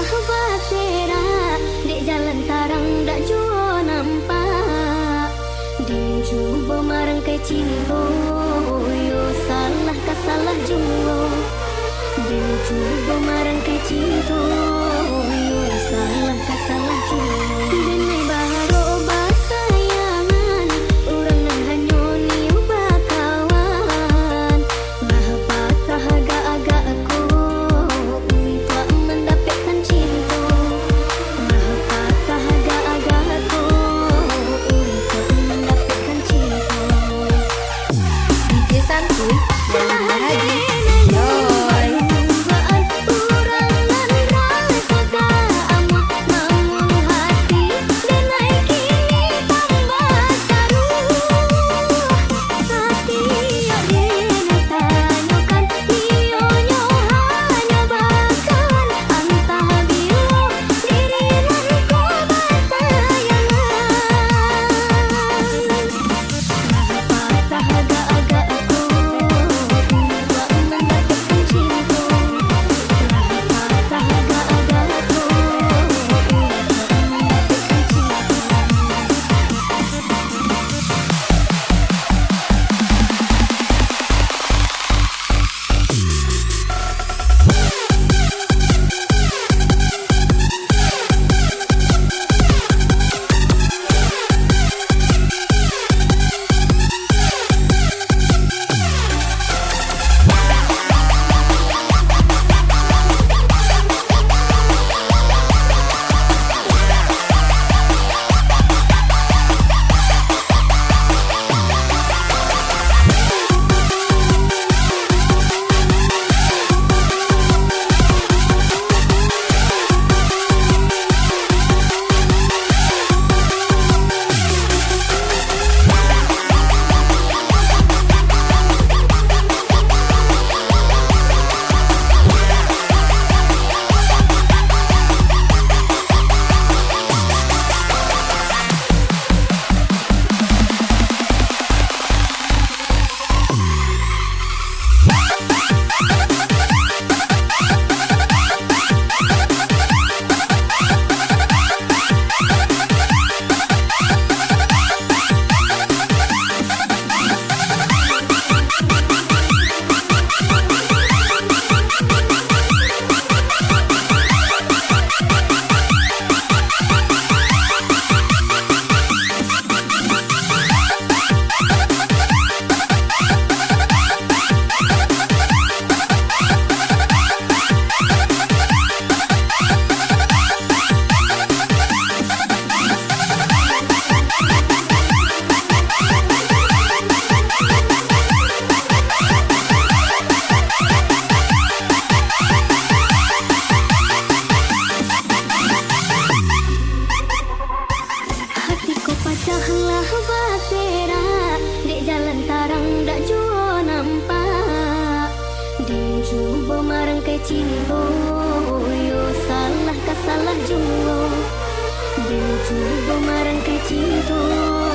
basera dek jalan tarang dak juo nampak din cuba marang ke cinta yo salah ka salah juo din cuba marang ke cinta yo salah ka salah juo denai baharo basayangan urang nang hanyoni bakawan bah patah agak-agak aku untuk mendapatkan cinta bah patah agak-agak aku untuk mendapatkan cinta DJ Santuy dan Bahagia. Yoy. Pecahlah basera dek jalan tarang dak juo nampak din cuba marang ke cinta yo salah ka salah juo din cuba marang ke cinta